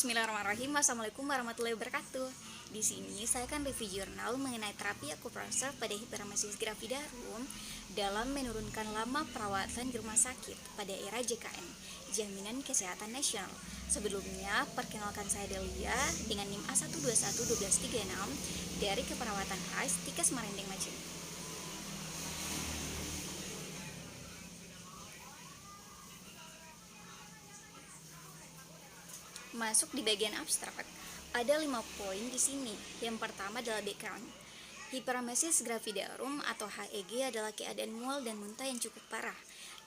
Bismillahirrahmanirrahim. Assalamualaikum warahmatullahi wabarakatuh. Di sini saya akan review jurnal mengenai terapi akupressure pada hiperemesis gravidarum dalam menurunkan lama perawatan di rumah sakit pada era JKN, Jaminan Kesehatan Nasional. Sebelumnya, perkenalkan saya Delia dengan NIM A1211236 dari Keperawatan HAIS Tikes Marinding Macin. Masuk di bagian abstrak, ada 5 poin di sini. Yang pertama adalah background. Hiperemesis gravidarum atau HEG adalah keadaan mual dan muntah yang cukup parah.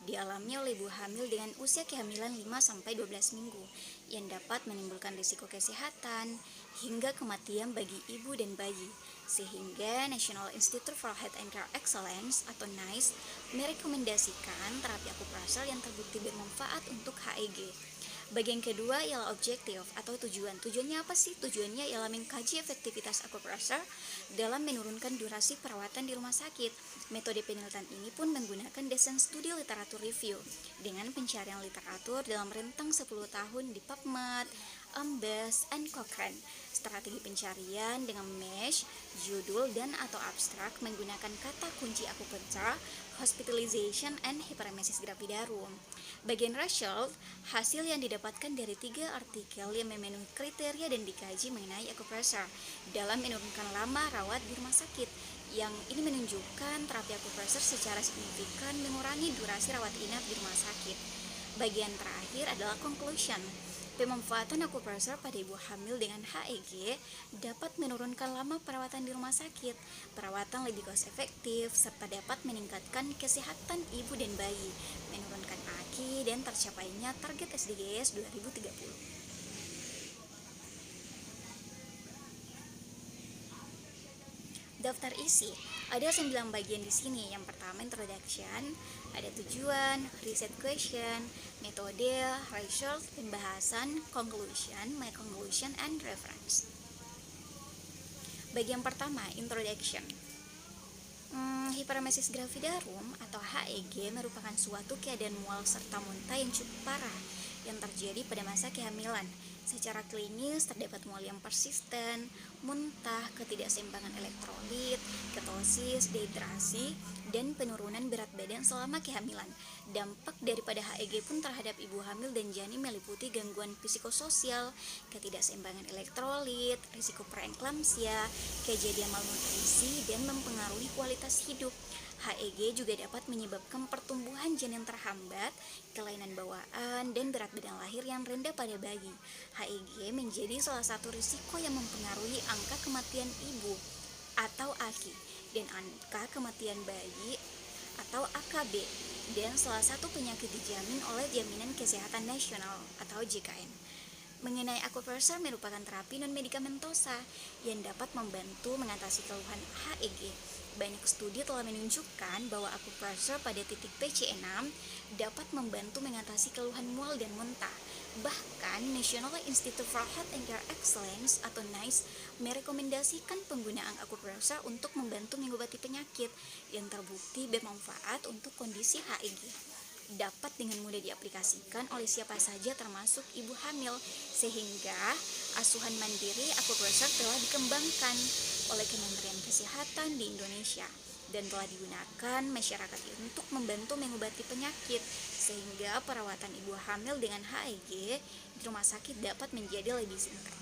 Dialami oleh ibu hamil dengan usia kehamilan 5-12 minggu yang dapat menimbulkan risiko kesehatan hingga kematian bagi ibu dan bayi. Sehingga National Institute for Health and Care Excellence atau NICE merekomendasikan terapi akupressure yang terbukti bermanfaat untuk HEG. Bagian kedua ialah objektif atau tujuan. Tujuannya apa sih? Tujuannya ialah mengkaji efektivitas akupressure dalam menurunkan durasi perawatan di rumah sakit. Metode penelitian ini pun menggunakan desain studi literatur review dengan pencarian literatur dalam rentang 10 tahun di PubMed, Ambas, and Cochrane. Strategi pencarian dengan mesh, judul, dan atau abstrak menggunakan kata kunci akupunktur, hospitalization, and hyperemesis gravidarum. Bagian result, hasil yang didapatkan dari 3 artikel yang memenuhi kriteria dan dikaji mengenai akupressure dalam menurunkan lama rawat di rumah sakit. Yang ini menunjukkan terapi akupressure secara signifikan mengurangi durasi rawat inap di rumah sakit. Bagian terakhir adalah conclusion. Pemanfaatan akupressure pada ibu hamil dengan HEG dapat menurunkan lama perawatan di rumah sakit, perawatan lebih cost efektif, serta dapat meningkatkan kesehatan ibu dan bayi, menurunkan AKI, dan tercapainya target SDGs 2030. Daftar isi, ada 9 bagian di sini. Yang pertama introduction, ada tujuan, research question, metode, result, pembahasan, conclusion, my conclusion, and reference. Bagian pertama, introduction. Hiperemesis gravidarum atau HEG merupakan suatu keadaan mual serta muntah yang cukup parah yang terjadi pada masa kehamilan. Secara klinis terdapat mual yang persisten, muntah, ketidakseimbangan elektrolit, ketosis, dehidrasi, dan penurunan berat badan selama kehamilan. Dampak daripada HEG pun terhadap ibu hamil dan janin meliputi gangguan psikososial, ketidakseimbangan elektrolit, risiko preeklamsia, kejadian malnutrisi, dan mempengaruhi kualitas hidup. HEG juga dapat menyebabkan pertumbuhan janin terhambat, kelainan bawaan, dan berat badan lahir yang rendah pada bayi. HEG menjadi salah satu risiko yang mempengaruhi angka kematian ibu atau AKI dan angka kematian bayi atau AKB, dan salah satu penyakit dijamin oleh Jaminan Kesehatan Nasional atau JKN. Mengenai akupressure merupakan terapi non-medikamentosa yang dapat membantu mengatasi keluhan HEG. Banyak studi telah menunjukkan bahwa akupressure pada titik PC6 dapat membantu mengatasi keluhan mual dan muntah. Bahkan National Institute for Health and Care Excellence atau NICE merekomendasikan penggunaan akupressure untuk membantu mengobati penyakit yang terbukti bermanfaat untuk kondisi HEG. Dapat dengan mudah diaplikasikan oleh siapa saja termasuk ibu hamil, sehingga asuhan mandiri akupressure telah dikembangkan oleh Kementerian Kesehatan di Indonesia dan telah digunakan masyarakat untuk membantu mengobati penyakit, sehingga perawatan ibu hamil dengan HEG di rumah sakit dapat menjadi lebih singkat.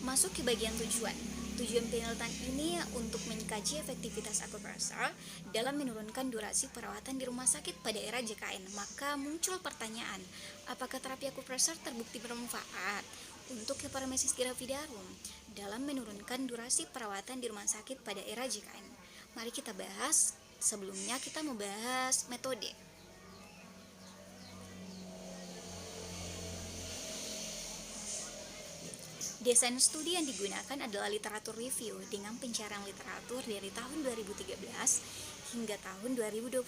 Masuk ke bagian tujuan. Tujuan penelitian ini untuk mengkaji efektivitas akupressure dalam menurunkan durasi perawatan di rumah sakit pada era JKN. Maka muncul pertanyaan, apakah terapi akupressure terbukti bermanfaat untuk hiperemesis gravidarum dalam menurunkan durasi perawatan di rumah sakit pada era JKN? Mari kita bahas. Sebelumnya kita membahas metode. Desain studi yang digunakan adalah literatur review dengan pencarian literatur dari tahun 2013 hingga tahun 2022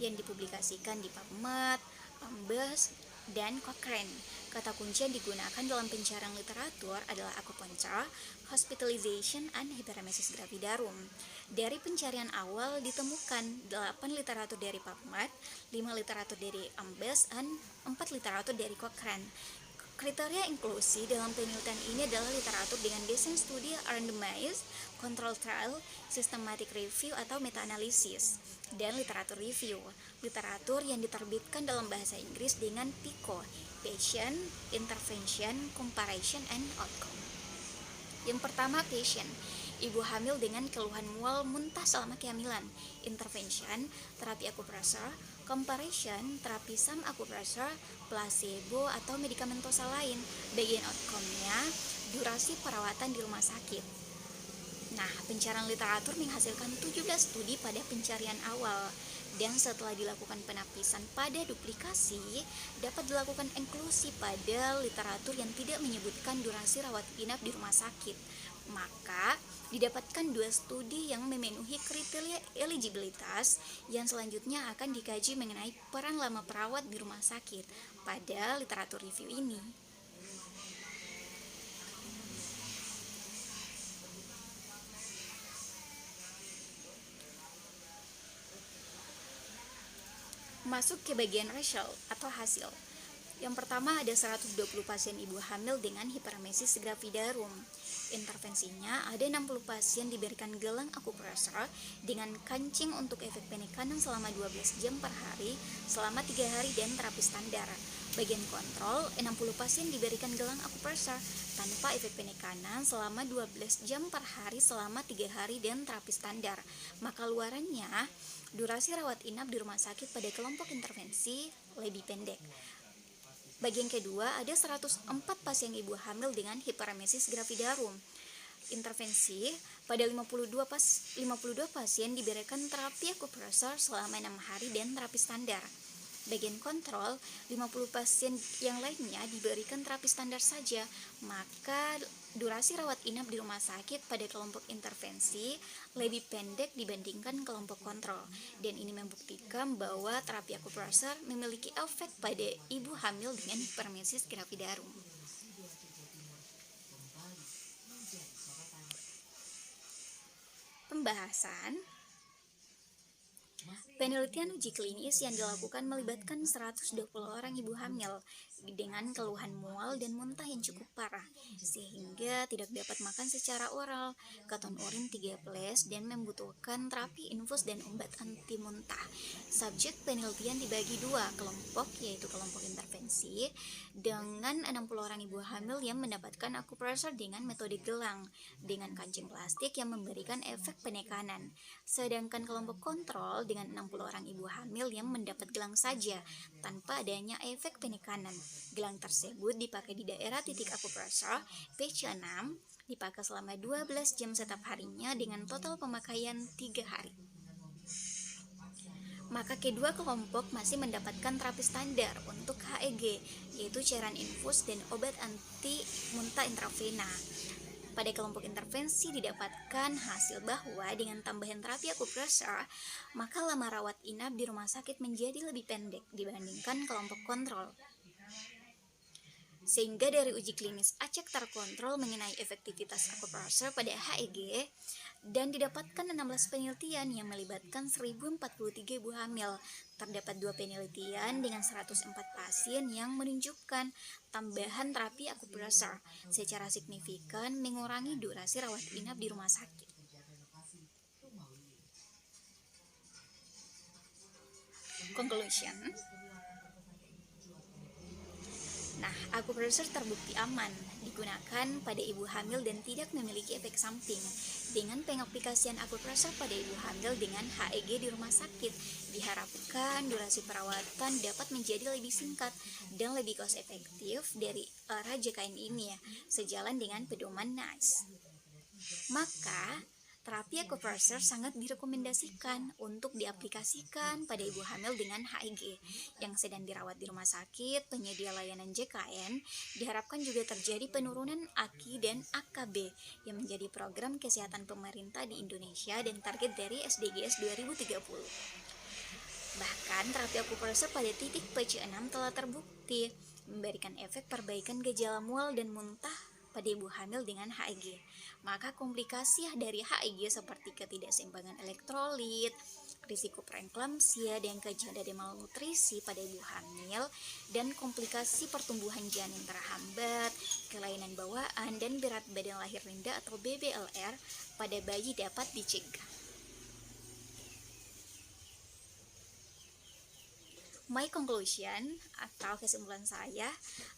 yang dipublikasikan di PubMed, Ambas, dan Cochrane. Kata kunci yang digunakan dalam pencarian literatur adalah acupuncture, hospitalization, and hyperemesis gravidarum. Dari pencarian awal ditemukan 8 literatur dari PubMed, 5 literatur dari Ambes, dan 4 literatur dari Cochrane. Kriteria inklusi dalam penelitian ini adalah literatur dengan desain studi randomized, control trial, systematic review atau meta-analisis, dan literatur review, literatur yang diterbitkan dalam bahasa Inggris dengan PICO, Patient, Intervention, Comparison, and Outcome. Yang pertama, patient, ibu hamil dengan keluhan mual muntah selama kehamilan. Intervention, terapi akupressor. Comparison, terapi SAM akupressor, placebo atau medikamentosa lain. Bagian outcome-nya, durasi perawatan di rumah sakit. Nah, pencarian literatur menghasilkan 17 studi pada pencarian awal, dan setelah dilakukan penapisan pada duplikasi, dapat dilakukan inklusi pada literatur yang tidak menyebutkan durasi rawat inap di rumah sakit. Maka, didapatkan 2 studi yang memenuhi kriteria eligibilitas yang selanjutnya akan dikaji mengenai peran lama perawat di rumah sakit pada literatur review ini. Masuk ke bagian result atau hasil. Yang pertama ada 120 pasien ibu hamil dengan hiperemesis gravidarum. Intervensinya ada 60 pasien diberikan gelang akupressor dengan kancing untuk efek penekanan selama 12 jam per hari selama 3 hari dan terapi standar. Bagian kontrol, 60 pasien diberikan gelang akupressor tanpa efek penekanan selama 12 jam per hari selama 3 hari dan terapi standar. Maka luarannya, durasi rawat inap di rumah sakit pada kelompok intervensi lebih pendek. Bagian kedua, ada 104 pasien ibu hamil dengan hiperemesis gravidarum. Intervensi, pada 52 pasien diberikan terapi akupressor selama 6 hari dan terapi standar. Bagian kontrol, 50 pasien yang lainnya diberikan terapi standar saja, maka durasi rawat inap di rumah sakit pada kelompok intervensi lebih pendek dibandingkan kelompok kontrol. Dan ini membuktikan bahwa terapi akupressor memiliki efek pada ibu hamil dengan hiperemesis gravidarum. Pembahasan. Penelitian uji klinis yang dilakukan melibatkan 120 orang ibu hamil dengan keluhan mual dan muntah yang cukup parah, sehingga tidak dapat makan secara oral, keton urin 3 flash, dan membutuhkan terapi infus dan obat anti muntah. Subjek penelitian dibagi 2 kelompok, yaitu kelompok intervensi dengan 60 orang ibu hamil yang mendapatkan akupressor dengan metode gelang dengan kancing plastik yang memberikan efek penekanan, sedangkan kelompok kontrol dengan 60 orang ibu hamil yang mendapat gelang saja tanpa adanya efek penekanan. Gelang tersebut dipakai di daerah titik akupressor PC6, dipakai selama 12 jam setiap harinya dengan total pemakaian 3 hari. Maka kedua kelompok masih mendapatkan terapi standar untuk HEG, yaitu cairan infus dan obat anti muntah intravena. Pada kelompok intervensi didapatkan hasil bahwa dengan tambahan terapi akupressor, maka lama rawat inap di rumah sakit menjadi lebih pendek dibandingkan kelompok kontrol. Sehingga dari uji klinis acak terkontrol mengenai efektivitas akupressor pada HEG, dan didapatkan 16 penelitian yang melibatkan 1043 ibu hamil. Terdapat 2 penelitian dengan 104 pasien yang menunjukkan tambahan terapi akupressor secara signifikan mengurangi durasi rawat inap di rumah sakit. Conclusion. Nah, akupressor terbukti aman digunakan pada ibu hamil dan tidak memiliki efek samping. Dengan pengaplikasian akupressor pada ibu hamil dengan HEG di rumah sakit, diharapkan durasi perawatan dapat menjadi lebih singkat dan lebih cost efektif dari era JKN ini ya, sejalan dengan pedoman NICE. Maka, terapi akupressor sangat direkomendasikan untuk diaplikasikan pada ibu hamil dengan HEG yang sedang dirawat di rumah sakit penyedia layanan JKN. Diharapkan juga terjadi penurunan AKI dan AKB yang menjadi program kesehatan pemerintah di Indonesia dan target dari SDGs 2030. Bahkan terapi akupresur pada titik PC6 telah terbukti memberikan efek perbaikan gejala mual dan muntah pada ibu hamil dengan HIG. Maka komplikasi dari HIG seperti ketidakseimbangan elektrolit, risiko preeklamsia dan kejadian dari malnutrisi pada ibu hamil, dan komplikasi pertumbuhan janin terhambat, kelainan bawaan, dan berat badan lahir rendah atau BBLR pada bayi dapat dicegah. My conclusion atau kesimpulan saya,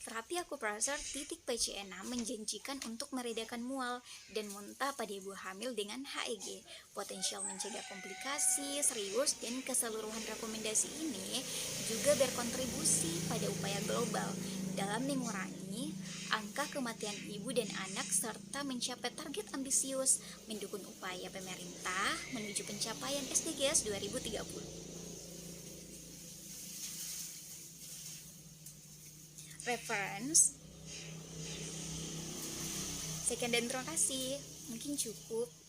terapi akupresur titik PC6 menjanjikan untuk meredakan mual dan muntah pada ibu hamil dengan HEG. Potensial mencegah komplikasi serius dan keseluruhan rekomendasi ini juga berkontribusi pada upaya global dalam mengurangi angka kematian ibu dan anak serta mencapai target ambisius mendukung upaya pemerintah menuju pencapaian SDGs 2030. Reference. Sekian dan terima kasih. Mungkin cukup.